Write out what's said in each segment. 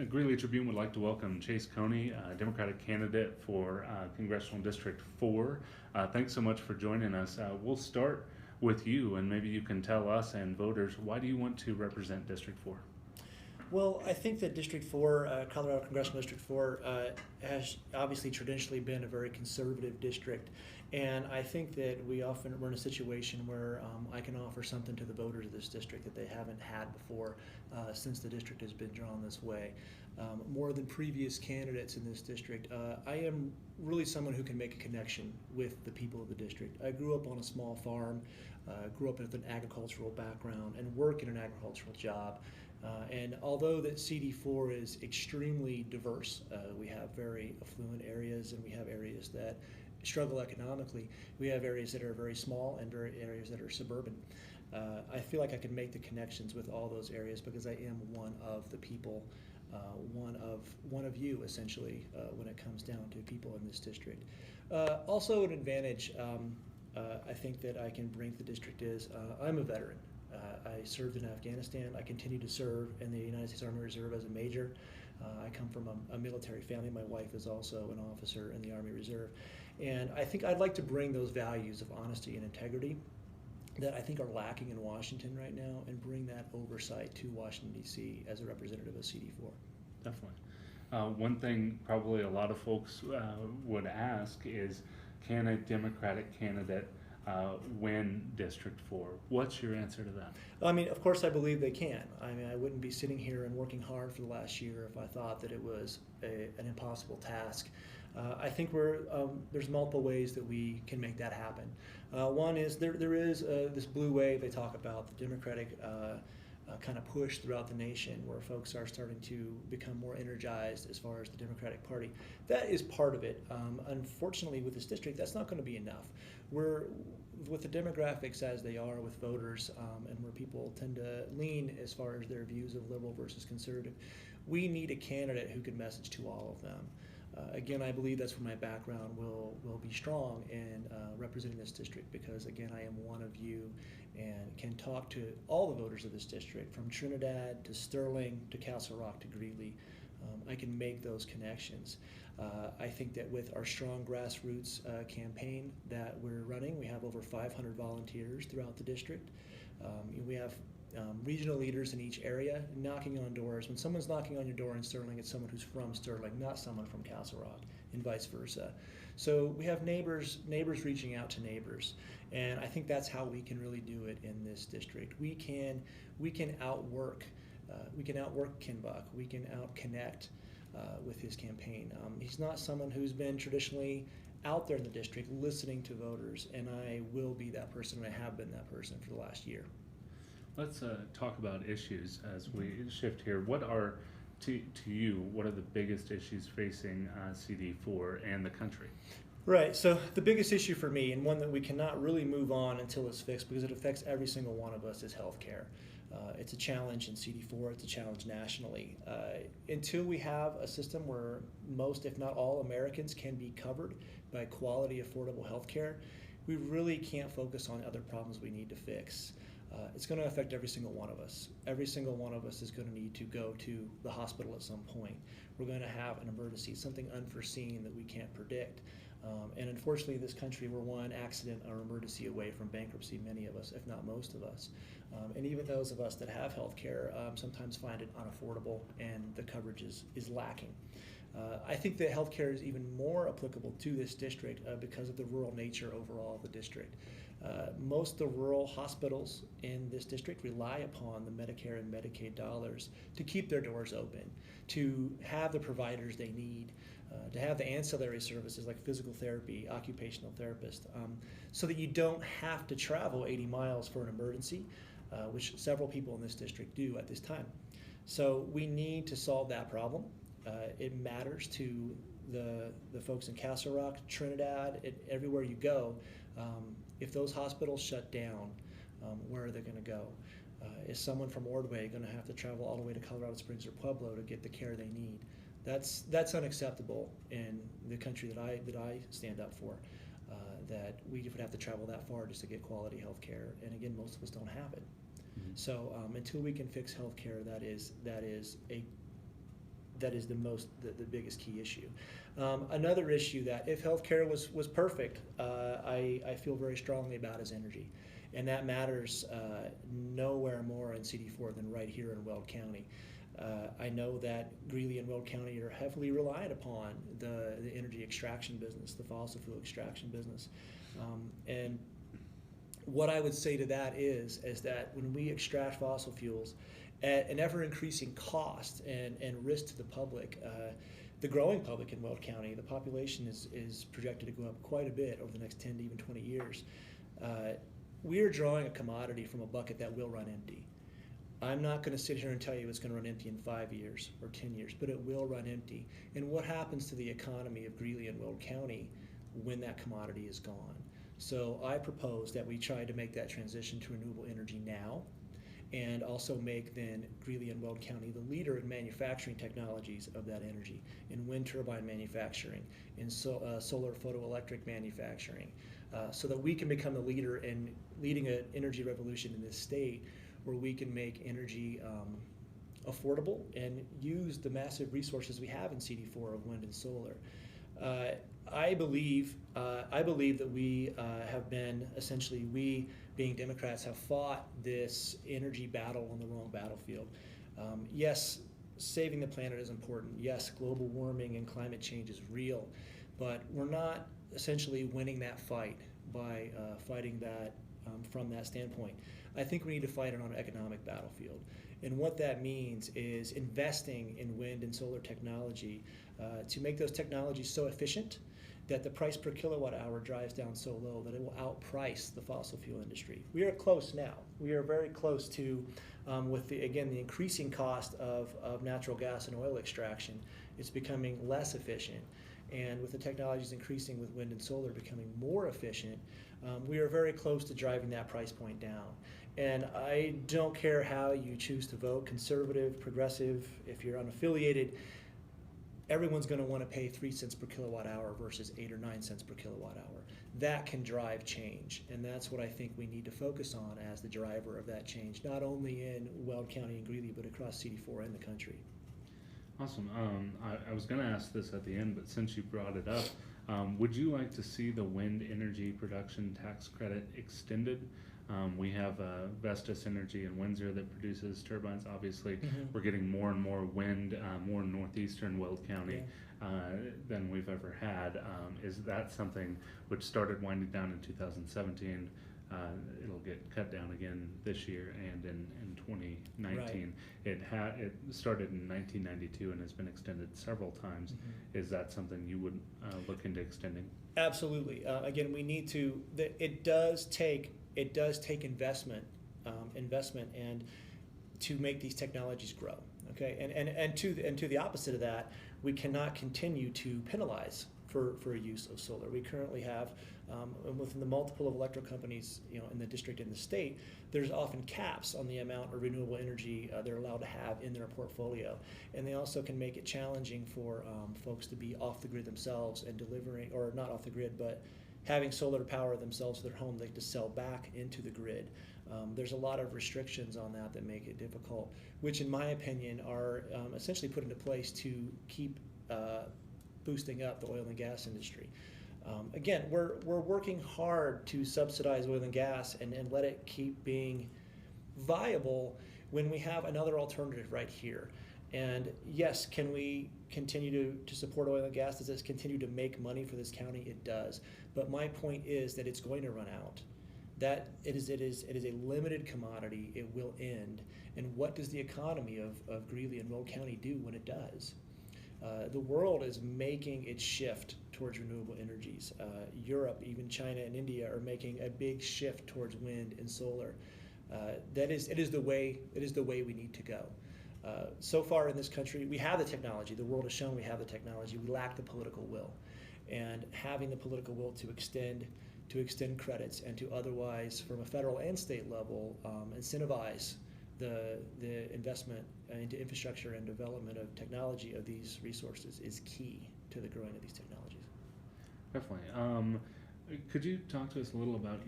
Greeley Tribune would like to welcome Chasekohne, Democratic candidate for Congressional District 4. Thanks so much for joining us. We'll start with you, and maybe you can tell us and voters, why do you want to represent District 4? Well, I think that District 4, Colorado Congressional District 4, has obviously traditionally been a very conservative district. And I think that we're in a situation where I can offer something to the voters of this district that they haven't had before since the district has been drawn this way. More than previous candidates in this district, I am really someone who can make a connection with the people of the district. I grew up on a small farm, grew up with an agricultural background, and work in an agricultural job. And although that CD4 is extremely diverse, we have very affluent areas and we have areas that struggle economically. We have areas that are very small and areas that are suburban. I feel like I can make the connections with all those areas because I am one of the people, one of you essentially when it comes down to people in this district. Also an advantage I think that I can bring to the district is I'm a veteran. I served in Afghanistan. I continue to serve in the United States Army Reserve as a major. I come from a military family. My wife is also an officer in the Army Reserve. And I think I'd like to bring those values of honesty and integrity that I think are lacking in Washington right now and bring that oversight to Washington, D.C. as a representative of CD4. Definitely. One thing probably a lot of folks would ask is, can a Democratic candidate win District 4? What's your answer to that? I mean, of course I believe they can. I mean, I wouldn't be sitting here and working hard for the last year if I thought that it was an impossible task. I think there's multiple ways that we can make that happen. One is there is this blue wave they talk about, the Democratic kind of push throughout the nation where folks are starting to become more energized as far as the Democratic Party. That is part of it. Unfortunately, with this district, that's not going to be enough. With the demographics as they are with voters and where people tend to lean as far as their views of liberal versus conservative, we need a candidate who can message to all of them. Again, I believe that's where my background will be strong in representing this district because, again, I am one of you and can talk to all the voters of this district from Trinidad to Sterling to Castle Rock to Greeley. I can make those connections. I think that with our strong grassroots campaign that we're running, we have over 500 volunteers throughout the district. We have regional leaders in each area knocking on doors. When someone's knocking on your door in Sterling, it's someone who's from Sterling, not someone from Castle Rock, and vice versa. So we have neighbors reaching out to neighbors, and I think that's how we can really do it in this district. We can outwork Ken Buck. We can out-connect with his campaign. He's not someone who's been traditionally out there in the district listening to voters, and I will be that person, and I have been that person for the last year. Let's talk about issues as we shift here. What are, to you, what are the biggest issues facing CD4 and the country? Right, so the biggest issue for me, and one that we cannot really move on until it's fixed because it affects every single one of us, is healthcare. It's a challenge in CD4, it's a challenge nationally. Until we have a system where most, if not all, Americans can be covered by quality, affordable healthcare, we really can't focus on other problems we need to fix. It's going to affect every single one of us. Every single one of us is going to need to go to the hospital at some point. We're going to have an emergency, something unforeseen that we can't predict. And unfortunately, in this country, we're one accident or emergency away from bankruptcy, many of us, if not most of us. And even those of us that have health care sometimes find it unaffordable and the coverage is lacking. I think that healthcare is even more applicable to this district because of the rural nature overall of the district. Most of the rural hospitals in this district rely upon the Medicare and Medicaid dollars to keep their doors open, to have the providers they need, to have the ancillary services like physical therapy, occupational therapist, so that you don't have to travel 80 miles for an emergency, which several people in this district do at this time. So we need to solve that problem. It matters to the folks in Castle Rock, Trinidad, everywhere you go. If those hospitals shut down, where are they going to go? Is someone from Ordway going to have to travel all the way to Colorado Springs or Pueblo to get the care they need? That's unacceptable in the country that I stand up for. That we would have to travel that far just to get quality health care, and again, most of us don't have it. Mm-hmm. So until we can fix health care, that is a that is the biggest key issue. Another issue that if healthcare was perfect, I feel very strongly about is energy. And that matters nowhere more in CD4 than right here in Weld County. I know that Greeley and Weld County are heavily reliant upon the energy extraction business, the fossil fuel extraction business. And what I would say to that is that when we extract fossil fuels at an ever-increasing cost and risk to the public, the growing public in Weld County, the population is projected to go up quite a bit over the next 10 to even 20 years. We are drawing a commodity from a bucket that will run empty. I'm not going to sit here and tell you it's going to run empty in 5 years or 10 years, but it will run empty. And what happens to the economy of Greeley and Weld County when that commodity is gone? So I propose that we try to make that transition to renewable energy now, and also make then Greeley and Weld County the leader in manufacturing technologies of that energy, in wind turbine manufacturing, in solar photoelectric manufacturing, so that we can become the leader in leading an energy revolution in this state where we can make energy affordable and use the massive resources we have in CD4 of wind and solar. I believe that we have been, essentially, we being Democrats have fought this energy battle on the wrong battlefield. Yes, saving the planet is important. Yes, global warming and climate change is real, but we're not essentially winning that fight by fighting that from that standpoint. I think we need to fight it on an economic battlefield. And what that means is investing in wind and solar technology to make those technologies so efficient that the price per kilowatt hour drives down so low that it will outprice the fossil fuel industry. We are close now. We are very close to, with the increasing cost of natural gas and oil extraction, it's becoming less efficient. And with the technologies increasing with wind and solar becoming more efficient, we are very close to driving that price point down. And I don't care how you choose to vote, conservative, progressive, if you're unaffiliated, everyone's going to want to pay 3 cents per kilowatt hour versus 8 or 9 cents per kilowatt hour. That can drive change, and that's what I think we need to focus on as the driver of that change, not only in Weld County and Greeley, but across CD4 and the country. Awesome. I was going to ask this at the end, but since you brought it up, would you like to see the wind energy production tax credit extended? We have Vestas Energy in Windsor that produces turbines. Obviously, we're getting more and more wind, more in northeastern Weld County than we've ever had. Is that something which started winding down in 2017? It'll get cut down again this year and in 2019. Right. It started in 1992 and has been extended several times. Is that something you would look into extending? Absolutely. Again, we need to. It does take investment and to make these technologies grow. Okay, and to the opposite of that, we cannot continue to penalize for use of solar. We currently have within the multiple of electric companies, in the district and the state, there's often caps on the amount of renewable energy they're allowed to have in their portfolio, and they also can make it challenging for folks to be off the grid themselves and delivering, or not off the grid, but having solar to power themselves to their home, they have to sell back into the grid. There's a lot of restrictions on that make it difficult, which in my opinion are essentially put into place to keep boosting up the oil and gas industry. Again, we're working hard to subsidize oil and gas and let it keep being viable when we have another alternative right here. And yes, can we continue to support oil and gas? Does this continue to make money for this county? It does. But my point is that it's going to run out. That it is a limited commodity. It will end. And what does the economy of Greeley and Weld County do when it does? The world is making its shift towards renewable energies. Europe, even China and India are making a big shift towards wind and solar. It is the way we need to go. So far in this country, we have the technology. The world has shown we have the technology. We lack the political will, and having the political will to extend credits and to otherwise, from a federal and state level, incentivize the investment into infrastructure and development of technology of these resources is key to the growing of these technologies. Definitely. Could you talk to us a little about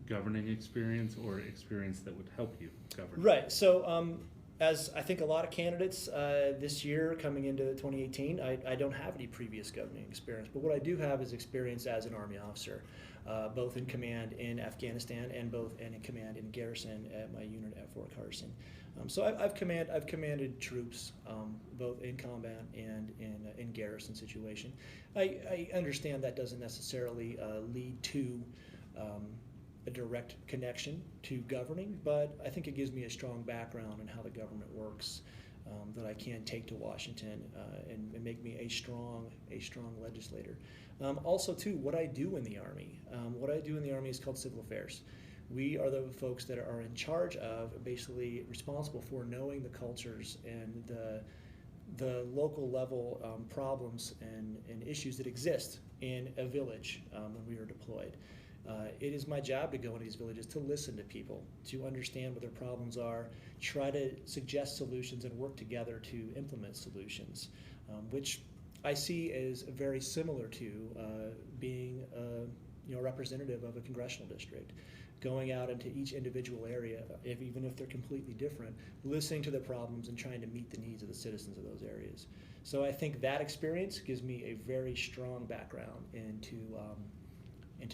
governing experience or experience that would help you govern? Right. So As I think a lot of candidates this year coming into 2018, I don't have any previous governing experience, but what I do have is experience as an Army officer, both in command in Afghanistan and in command in garrison at my unit at Fort Carson. So I've commanded troops both in combat and in garrison situation. I understand that doesn't necessarily lead to a direct connection to governing, but I think it gives me a strong background in how the government works that I can take to Washington and make me a strong legislator. Also, too, what I do in the Army. What I do in the Army is called civil affairs. We are the folks that are in charge of, basically responsible for knowing the cultures and the local level problems and issues that exist in a village when we are deployed. It is my job to go into these villages, to listen to people, to understand what their problems are, try to suggest solutions and work together to implement solutions, which I see as very similar to being a representative of a congressional district. Going out into each individual area, even if they're completely different, listening to the problems and trying to meet the needs of the citizens of those areas. So I think that experience gives me a very strong background into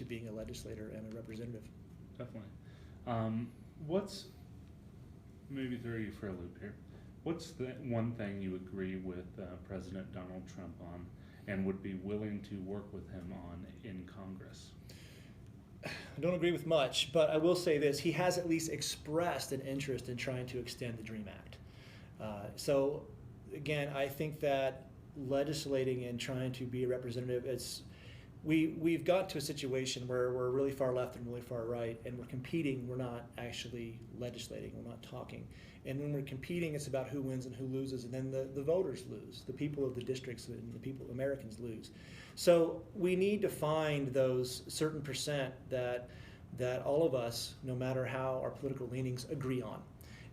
being a legislator and a representative. Definitely. What's, maybe throw you for a loop here, what's the one thing you agree with President Donald Trump on and would be willing to work with him on in Congress? I don't agree with much, but I will say this: he has at least expressed an interest in trying to extend the DREAM Act. So again, I think that legislating and trying to be a representative, we've got to a situation where we're really far left and really far right, and we're competing. We're not actually legislating. We're not talking. And when we're competing, it's about who wins and who loses, and then the voters lose. The people of the districts and the people, Americans, lose. So we need to find those certain percent that all of us, no matter how our political leanings, agree on,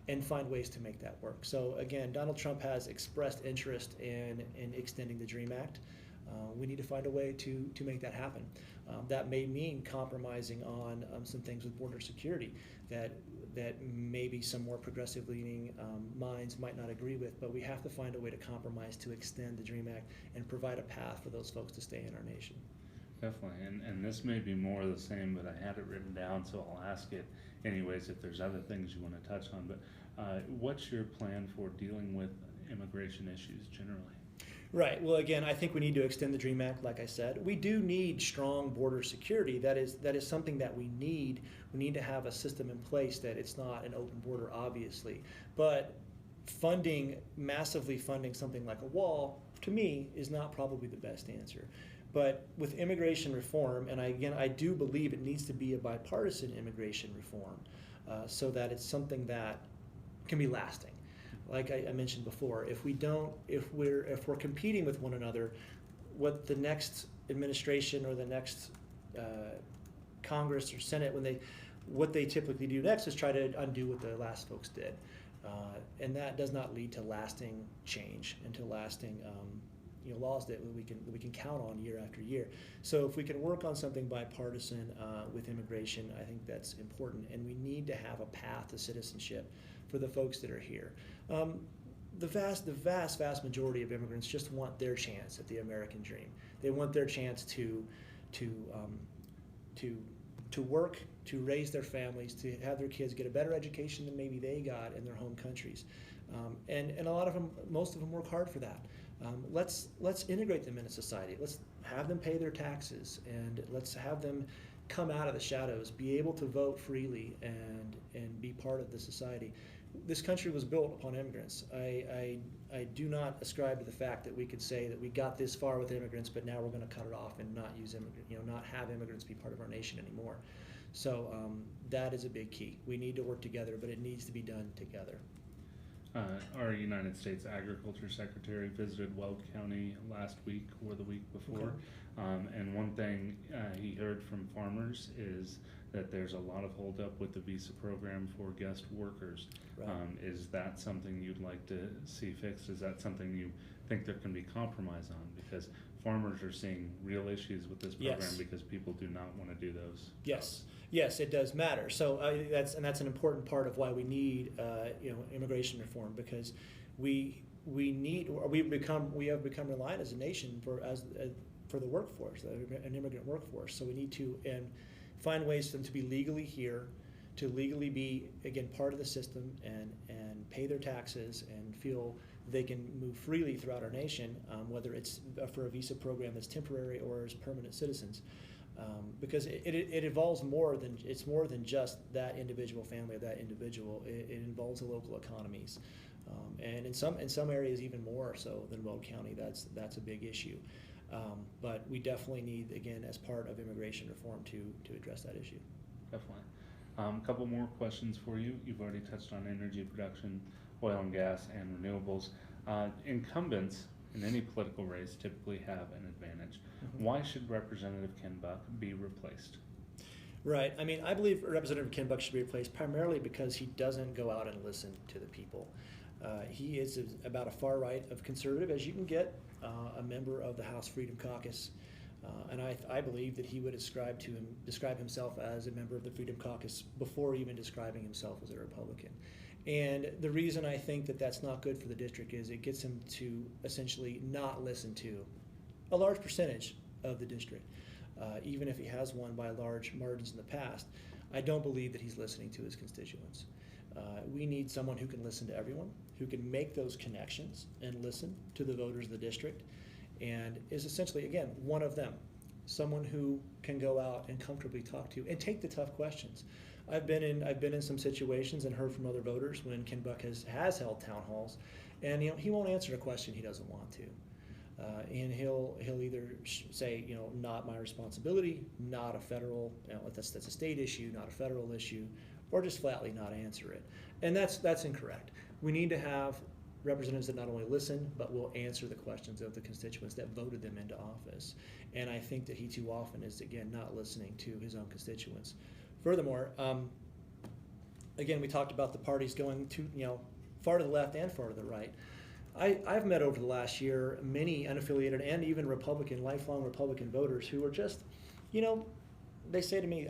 and find ways to make that work. So again, Donald Trump has expressed interest in extending the DREAM Act. We need to find a way to make that happen. That may mean compromising on some things with border security that maybe some more progressive leaning minds might not agree with, but we have to find a way to compromise to extend the DREAM Act and provide a path for those folks to stay in our nation. Definitely, and this may be more of the same, but I had it written down, so I'll ask it anyways if there's other things you want to touch on. But what's your plan for dealing with immigration issues generally? Right. Well, again, I think we need to extend the DREAM Act, like I said. We do need strong border security. That is something that we need. We need to have a system in place that it's not an open border, obviously. But massively funding something like a wall, to me, is not probably the best answer. But with immigration reform, and I do believe it needs to be a bipartisan immigration reform, so that it's something that can be lasting. Like I mentioned before, if we're competing with one another, what the next administration or the next Congress or Senate, what they typically do next is try to undo what the last folks did, and that does not lead to lasting change and to lasting laws that we can count on year after year. So if we can work on something bipartisan with immigration, I think that's important, and we need to have a path to citizenship for the folks that are here. The vast majority of immigrants just want their chance at the American dream. They want their chance to work, to raise their families, to have their kids get a better education than maybe they got in their home countries. And a lot of them, most of them work hard for that. Let's integrate them into society. Let's have them pay their taxes, and let's have them come out of the shadows, be able to vote freely and be part of the society. This country was built upon immigrants. I do not ascribe to the fact that we could say that we got this far with immigrants, but now we're going to cut it off and not not have immigrants be part of our nation anymore. So that is a big key. We need to work together, but it needs to be done together. Our United States Agriculture Secretary visited Weld County last week or the week before, and one thing he heard from farmers is that there's a lot of holdup with the visa program for guest workers. Right. Is that something you'd like to see fixed? Is that something you think there can be compromise on? Because farmers are seeing real issues with this program Yes. because people do not want to do those. Yes, yes, it does matter. So that's an important part of why we need immigration reform, because we have become reliant as a nation for the workforce, an immigrant workforce. So we need to find ways for them to be legally here, to legally be again part of the system and pay their taxes and feel they can move freely throughout our nation, whether it's for a visa program that's temporary or as permanent citizens. Because it involves more than just that individual family or that individual. It involves the local economies, and in some areas even more so than Weld County. That's a big issue. But we definitely need, again, as part of immigration reform, to address that issue. Definitely. A couple more questions for you. You've already touched on energy production, oil and gas, and renewables. Incumbents in any political race typically have an advantage. Mm-hmm. Why should Representative Ken Buck be replaced? Right. I mean, I believe Representative Ken Buck should be replaced primarily because he doesn't go out and listen to the people. He is about as far right of conservative as you can get, a member of the House Freedom Caucus. And I believe that he would describe himself as a member of the Freedom Caucus before even describing himself as a Republican. And the reason I think that that's not good for the district is it gets him to essentially not listen to a large percentage of the district. Even if he has won by large margins in the past, I don't believe that he's listening to his constituents. We need someone who can listen to everyone, who can make those connections and listen to the voters of the district, and is essentially, again, one of them. Someone who can go out and comfortably talk to and take the tough questions. I've been in some situations and heard from other voters when Ken Buck has held town halls, and he won't answer a question he doesn't want to, and he'll either say not my responsibility, not a federal, that's a state issue, not a federal issue, or just flatly not answer it, and that's incorrect. We need to have representatives that not only listen but will answer the questions of the constituents that voted them into office, and I think that he too often is again not listening to his own constituents. Furthermore, again, we talked about the parties going to far to the left and far to the right. I've met over the last year many unaffiliated and even lifelong Republican voters who are just, they say to me,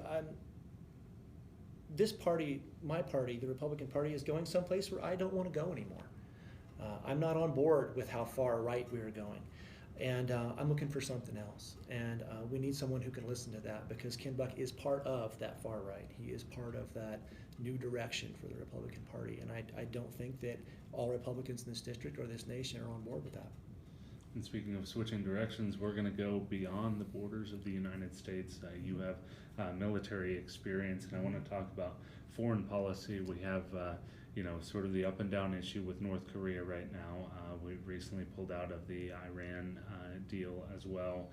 this party, my party, the Republican Party, is going someplace where I don't want to go anymore. I'm not on board with how far right we are going. And I'm looking for something else. And we need someone who can listen to that, because Ken Buck is part of that far right. He is part of that new direction for the Republican Party. And I don't think that all Republicans in this district or this nation are on board with that. And speaking of switching directions, we're going to go beyond the borders of the United States. You have military experience, and I want to talk about foreign policy. We have sort of the up and down issue with North Korea right now. We recently pulled out of the Iran deal as well.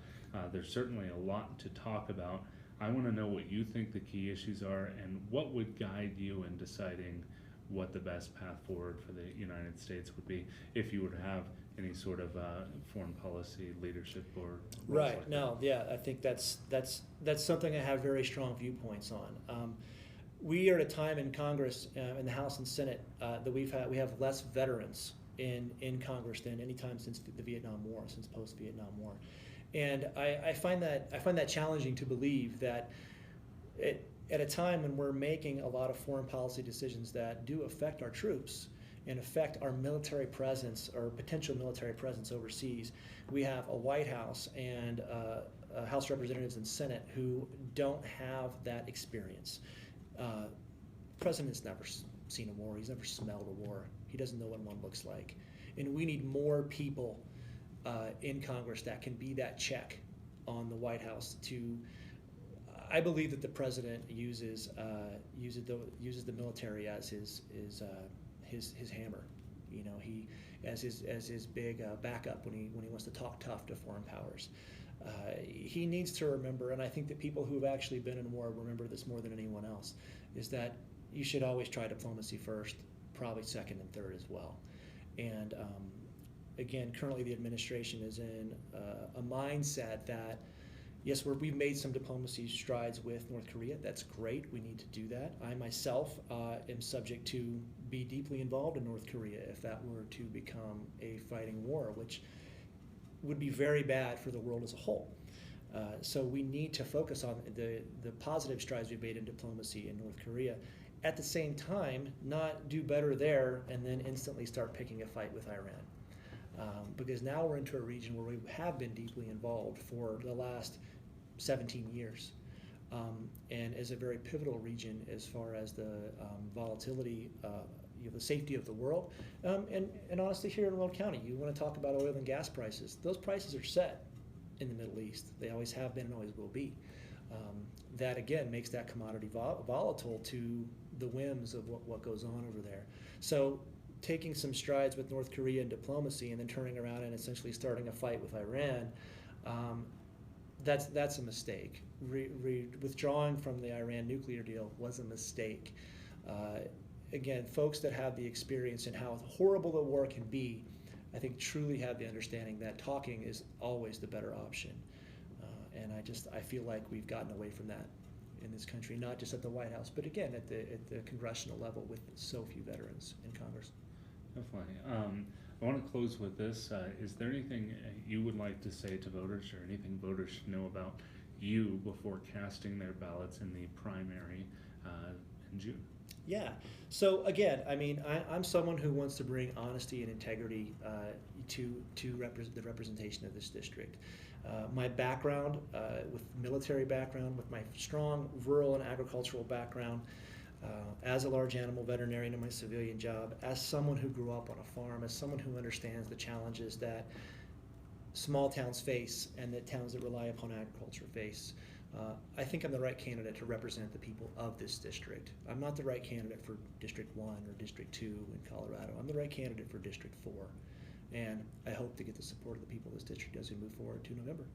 There's certainly a lot to talk about. I want to know what you think the key issues are and what would guide you in deciding what the best path forward for the United States would be if you would have any sort of foreign policy leadership or right. Like no, yeah, I think that's something I have very strong viewpoints on. We are at a time in Congress, in the House and Senate, that we have less veterans in Congress than any time since the Vietnam War, since post-Vietnam War, and I find that challenging to believe that at a time when we're making a lot of foreign policy decisions that do affect our troops and affect our military presence or potential military presence overseas, we have a White House and House Representatives and Senate who don't have that experience. The president's never seen a war. He's never smelled a war. He doesn't know what one looks like. And we need more people in Congress that can be that check on the White House to. I believe that the president uses the military as his hammer. He as his big backup when he wants to talk tough to foreign powers. He needs to remember, and I think that people who have actually been in war remember this more than anyone else, is that you should always try diplomacy first, probably second and third as well. And again, currently the administration is in a mindset that Yes, we've made some diplomacy strides with North Korea. That's great. We need to do that. I myself am subject to be deeply involved in North Korea if that were to become a fighting war, which would be very bad for the world as a whole. So we need to focus on the positive strides we've made in diplomacy in North Korea. At the same time, not do better there and then instantly start picking a fight with Iran. Because now we're into a region where we have been deeply involved for the last 17 years, and is a very pivotal region as far as the volatility, the safety of the world, and honestly here in Weld County, you want to talk about oil and gas prices. Those prices are set in the Middle East. They always have been and always will be. That again makes that commodity volatile to the whims of what goes on over there. So taking some strides with North Korea in diplomacy and then turning around and essentially starting a fight with Iran, that's a mistake. Withdrawing from the Iran nuclear deal was a mistake. Again, folks that have the experience in how horrible the war can be, I think truly have the understanding that talking is always the better option. And I feel like we've gotten away from that in this country, not just at the White House, but again at the congressional level with so few veterans in Congress. Definitely. I want to close with this. Is there anything you would like to say to voters, or anything voters should know about you before casting their ballots in the primary in June? Yeah. So again, I mean, I'm someone who wants to bring honesty and integrity to the representation of this district. My background, with military background, with my strong rural and agricultural background, as a large animal veterinarian in my civilian job, as someone who grew up on a farm, as someone who understands the challenges that small towns face and that towns that rely upon agriculture face, I think I'm the right candidate to represent the people of this district. I'm not the right candidate for District 1 or District 2 in Colorado. I'm the right candidate for District 4. And I hope to get the support of the people of this district as we move forward to November.